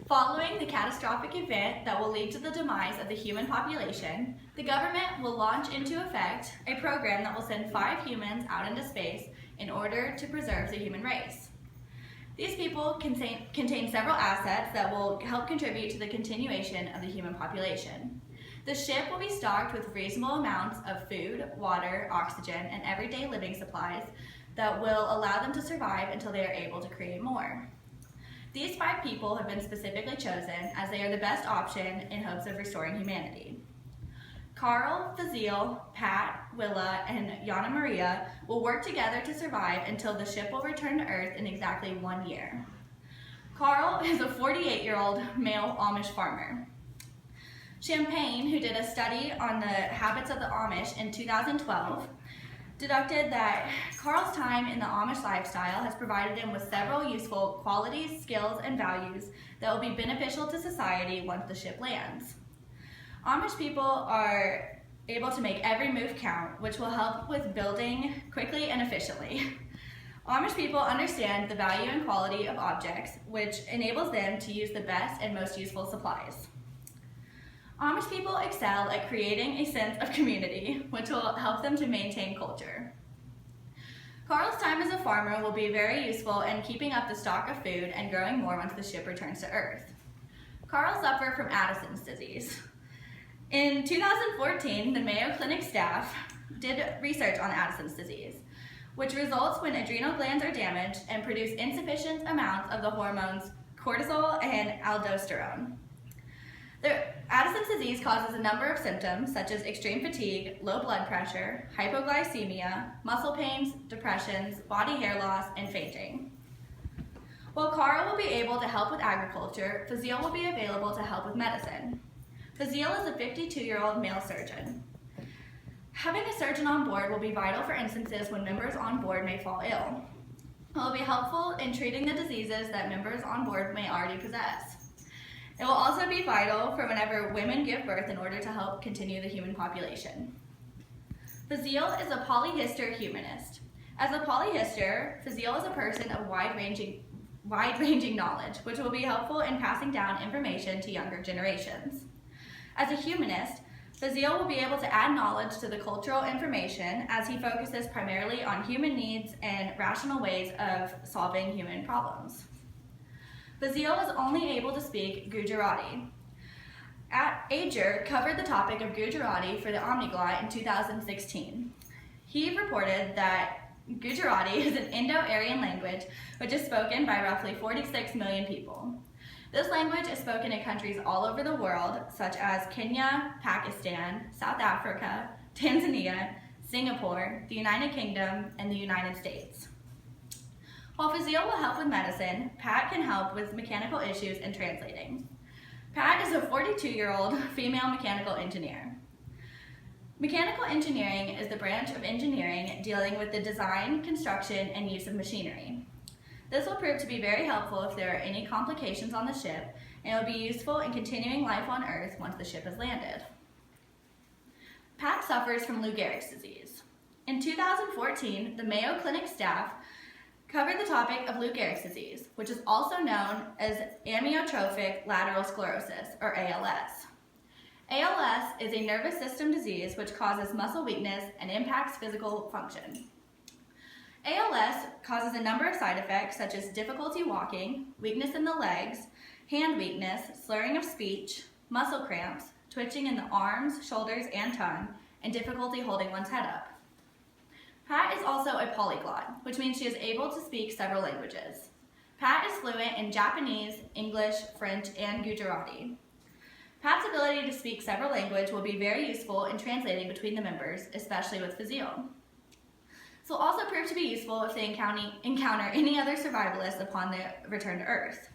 Following the catastrophic event that will lead to the demise of the human population, the government will launch into effect a program that will send 5 humans out into space in order to preserve the human race. These people contain several assets that will help contribute to the continuation of the human population. The ship will be stocked with reasonable amounts of food, water, oxygen, and everyday living supplies that will allow them to survive until they are able to create more. These 5 people have been specifically chosen as they are the best option in hopes of restoring humanity. Carl, Fazil, Pat, Willa, and Yana Maria will work together to survive until the ship will return to Earth in exactly 1 year. Carl is a 48-year-old male Amish farmer. Champagne, who did a study on the habits of the Amish in 2012, deducted that Carl's time in the Amish lifestyle has provided him with several useful qualities, skills, and values that will be beneficial to society once the ship lands. Amish people are able to make every move count, which will help with building quickly and efficiently. Amish people understand the value and quality of objects, which enables them to use the best and most useful supplies. Amish people excel at creating a sense of community, which will help them to maintain culture. Carl's time as a farmer will be very useful in keeping up the stock of food and growing more once the ship returns to Earth. Carl suffered from Addison's disease. In 2014, the Mayo Clinic staff did research on Addison's disease, which results when adrenal glands are damaged and produce insufficient amounts of the hormones cortisol and aldosterone. Addison's disease causes a number of symptoms such as extreme fatigue, low blood pressure, hypoglycemia, muscle pains, depressions, body hair loss, and fainting. While Carl will be able to help with agriculture, Fazil will be available to help with medicine. Fazil is a 52-year-old male surgeon. Having a surgeon on board will be vital for instances when members on board may fall ill. It will be helpful in treating the diseases that members on board may already possess. It will also be vital for whenever women give birth in order to help continue the human population. Fazil is a polyhistor humanist. As a polyhistor, Fazil is a person of wide-ranging knowledge, which will be helpful in passing down information to younger generations. As a humanist, Fazil will be able to add knowledge to the cultural information as he focuses primarily on human needs and rational ways of solving human problems. Fazil is only able to speak Gujarati. Ager covered the topic of Gujarati for the Omniglot in 2016. He reported that Gujarati is an Indo-Aryan language which is spoken by roughly 46 million people. This language is spoken in countries all over the world, such as Kenya, Pakistan, South Africa, Tanzania, Singapore, the United Kingdom, and the United States. While Fazil will help with medicine, Pat can help with mechanical issues and translating. Pat is a 42-year-old female mechanical engineer. Mechanical engineering is the branch of engineering dealing with the design, construction, and use of machinery. This will prove to be very helpful if there are any complications on the ship, and it will be useful in continuing life on Earth once the ship has landed. Pat suffers from Lou Gehrig's disease. In 2014, the Mayo Clinic staff covered the topic of Lou Gehrig's disease, which is also known as amyotrophic lateral sclerosis, or ALS. ALS is a nervous system disease which causes muscle weakness and impacts physical function. ALS causes a number of side effects such as difficulty walking, weakness in the legs, hand weakness, slurring of speech, muscle cramps, twitching in the arms, shoulders, and tongue, and difficulty holding one's head up. Pat is also a polyglot, which means she is able to speak several languages. Pat is fluent in Japanese, English, French, and Gujarati. Pat's ability to speak several languages will be very useful in translating between the members, especially with Fazil. This will also prove to be useful if they encounter any other survivalists upon their return to Earth.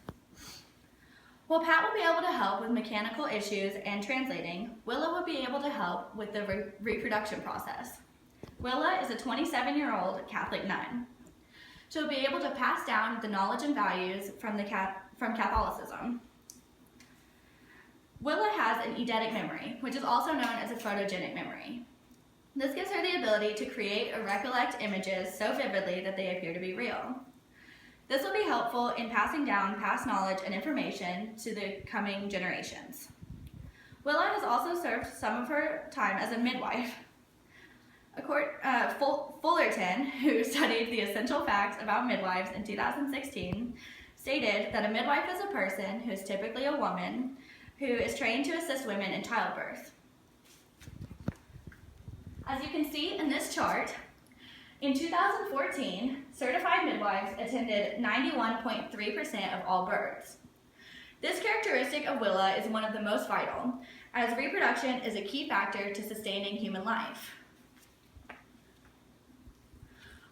While Pat will be able to help with mechanical issues and translating, Willa will be able to help with the reproduction process. Willa is a 27-year-old Catholic nun. She'll be able to pass down the knowledge and values from Catholicism. Willa has an eidetic memory, which is also known as a photogenic memory. This gives her the ability to create or recollect images so vividly that they appear to be real. This will be helpful in passing down past knowledge and information to the coming generations. Willa has also served some of her time as a midwife. Fullerton, who studied the essential facts about midwives in 2016, stated that a midwife is a person who is typically a woman who is trained to assist women in childbirth. As you can see in this chart, in 2014, certified midwives attended 91.3% of all births. This characteristic of Willa is one of the most vital, as reproduction is a key factor to sustaining human life.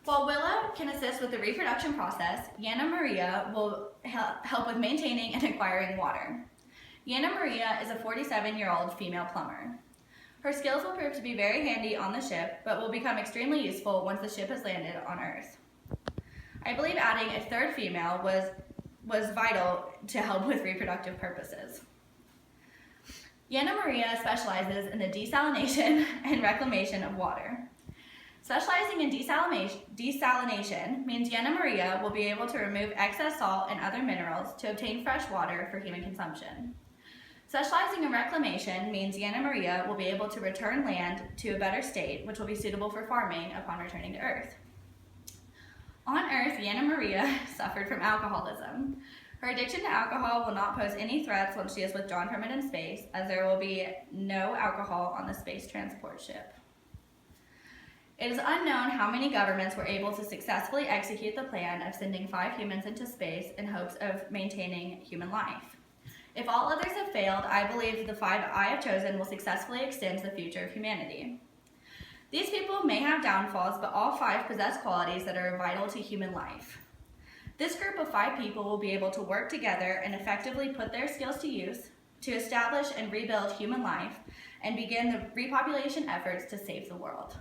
While Willa can assist with the reproduction process, Yana Maria will help with maintaining and acquiring water. Yana Maria is a 47-year-old female plumber. Her skills will prove to be very handy on the ship, but will become extremely useful once the ship has landed on Earth. I believe adding a third female was vital to help with reproductive purposes. Yana Maria specializes in the desalination and reclamation of water. Specializing in desalination means Yana Maria will be able to remove excess salt and other minerals to obtain fresh water for human consumption. Specializing in reclamation means Yana Maria will be able to return land to a better state, which will be suitable for farming upon returning to Earth. On Earth, Yana Maria suffered from alcoholism. Her addiction to alcohol will not pose any threats once she is withdrawn from it in space, as there will be no alcohol on the space transport ship. It is unknown how many governments were able to successfully execute the plan of sending 5 humans into space in hopes of maintaining human life. If all others have failed, I believe the 5 I have chosen will successfully extend the future of humanity. These people may have downfalls, but all 5 possess qualities that are vital to human life. This group of 5 people will be able to work together and effectively put their skills to use to establish and rebuild human life and begin the repopulation efforts to save the world.